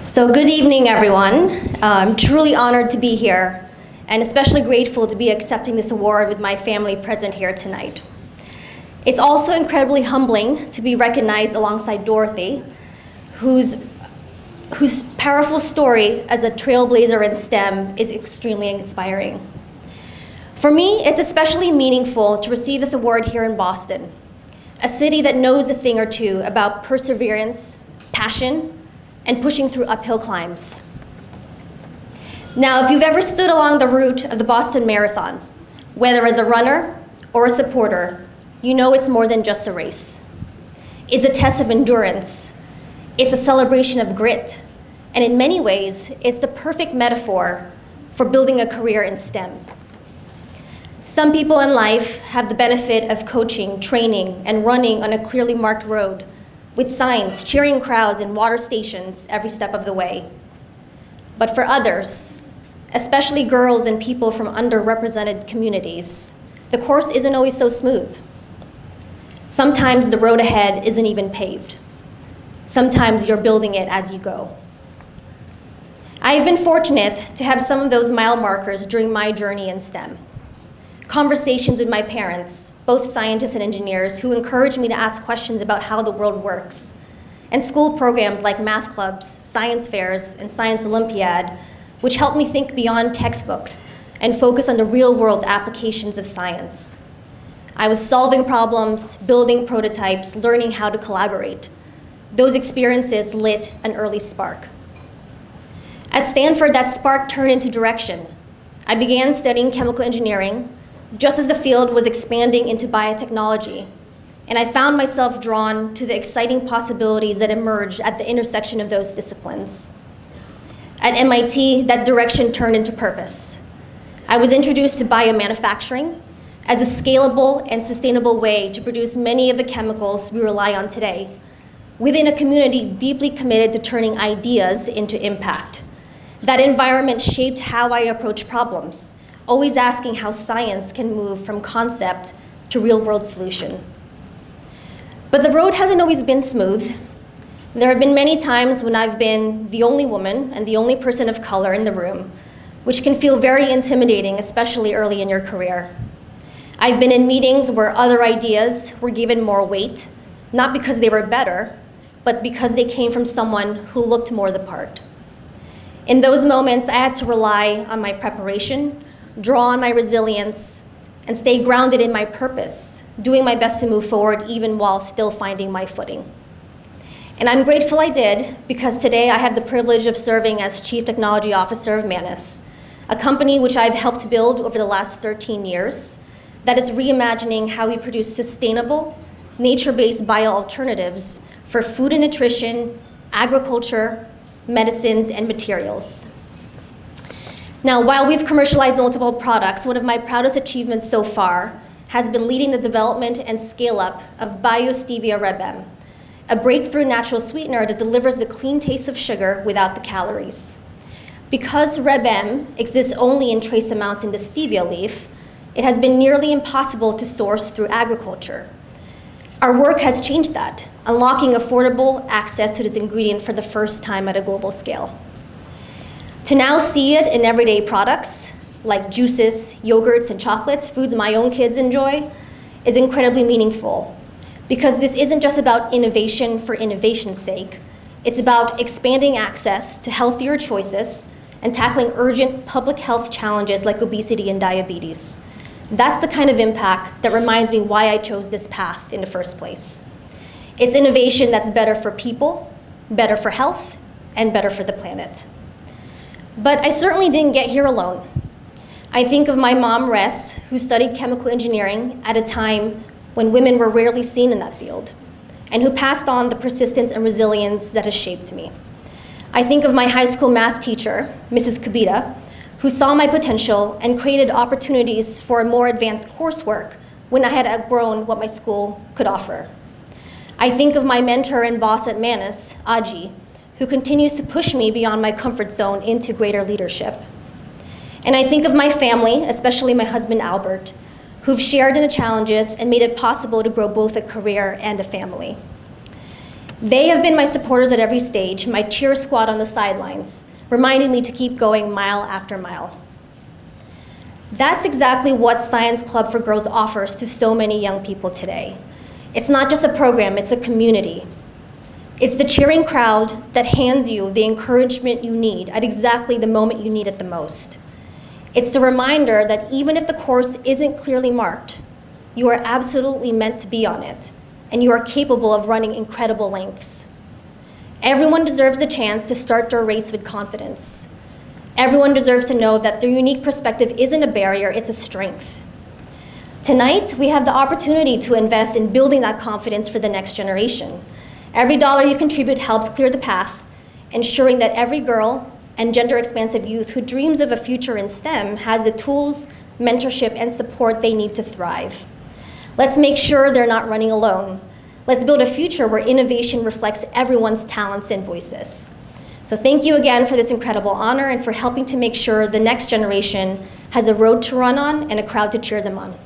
So good evening, everyone. I'm truly honored to be here and especially grateful to be accepting this award with my family present here tonight. It's also incredibly humbling to be recognized alongside Dorothy, whose powerful story as a trailblazer in STEM is extremely inspiring. For me, it's especially meaningful to receive this award here in Boston, a city that knows a thing or two about perseverance, passion, and pushing through uphill climbs. Now, if you've ever stood along the route of the Boston Marathon, whether as a runner or a supporter, you know it's more than just a race. It's a test of endurance. It's a celebration of grit. And in many ways, it's the perfect metaphor for building a career in STEM. Some people in life have the benefit of coaching, training, and running on a clearly marked road, with signs, cheering crowds, and water stations every step of the way. But for others, especially girls and people from underrepresented communities, the course isn't always so smooth. Sometimes the road ahead isn't even paved. Sometimes you're building it as you go. I have been fortunate to have some of those mile markers during my journey in STEM. Conversations with my parents, both scientists and engineers, who encouraged me to ask questions about how the world works, and school programs like math clubs, science fairs, and science olympiad, which helped me think beyond textbooks and focus on the real-world applications of science. I was solving problems, building prototypes, learning how to collaborate. Those experiences lit an early spark. At Stanford, that spark turned into direction. I began studying chemical engineering, just as the field was expanding into biotechnology, and I found myself drawn to the exciting possibilities that emerged at the intersection of those disciplines. At MIT, that direction turned into purpose. I was introduced to biomanufacturing as a scalable and sustainable way to produce many of the chemicals we rely on today, within a community deeply committed to turning ideas into impact. That environment shaped how I approach problems, always asking how science can move from concept to real-world solution. But the road hasn't always been smooth. There have been many times when I've been the only woman and the only person of color in the room, which can feel very intimidating, especially early in your career. I've been in meetings where other ideas were given more weight, not because they were better, but because they came from someone who looked more the part. In those moments, I had to rely on my preparation, draw on my resilience, and stay grounded in my purpose, doing my best to move forward even while still finding my footing. And I'm grateful I did, because today I have the privilege of serving as Chief Technology Officer of Manus, a company which I've helped build over the last 13 years that is reimagining how we produce sustainable, nature-based bio-alternatives for food and nutrition, agriculture, medicines, and materials. Now, while we've commercialized multiple products, one of my proudest achievements so far has been leading the development and scale-up of Bio-Stevia Reb M, a breakthrough natural sweetener that delivers the clean taste of sugar without the calories. Because Reb M exists only in trace amounts in the stevia leaf, it has been nearly impossible to source through agriculture. Our work has changed that, unlocking affordable access to this ingredient for the first time at a global scale. To now see it in everyday products, like juices, yogurts, and chocolates, foods my own kids enjoy, is incredibly meaningful. Because this isn't just about innovation for innovation's sake. It's about expanding access to healthier choices and tackling urgent public health challenges like obesity and diabetes. That's the kind of impact that reminds me why I chose this path in the first place. It's innovation that's better for people, better for health, and better for the planet. But I certainly didn't get here alone. I think of my mom, Res, who studied chemical engineering at a time when women were rarely seen in that field, and who passed on the persistence and resilience that has shaped me. I think of my high school math teacher, Mrs. Kubita, who saw my potential and created opportunities for more advanced coursework when I had outgrown what my school could offer. I think of my mentor and boss at Manus, Aji, who continues to push me beyond my comfort zone into greater leadership. And I think of my family, especially my husband, Albert, who've shared in the challenges and made it possible to grow both a career and a family. They have been my supporters at every stage, my cheer squad on the sidelines, reminding me to keep going mile after mile. That's exactly what Science Club for Girls offers to so many young people today. It's not just a program, it's a community. It's the cheering crowd that hands you the encouragement you need at exactly the moment you need it the most. It's the reminder that even if the course isn't clearly marked, you are absolutely meant to be on it, and you are capable of running incredible lengths. Everyone deserves the chance to start their race with confidence. Everyone deserves to know that their unique perspective isn't a barrier, it's a strength. Tonight, we have the opportunity to invest in building that confidence for the next generation. Every dollar you contribute helps clear the path, ensuring that every girl and gender-expansive youth who dreams of a future in STEM has the tools, mentorship, and support they need to thrive. Let's make sure they're not running alone. Let's build a future where innovation reflects everyone's talents and voices. So thank you again for this incredible honor and for helping to make sure the next generation has a road to run on and a crowd to cheer them on.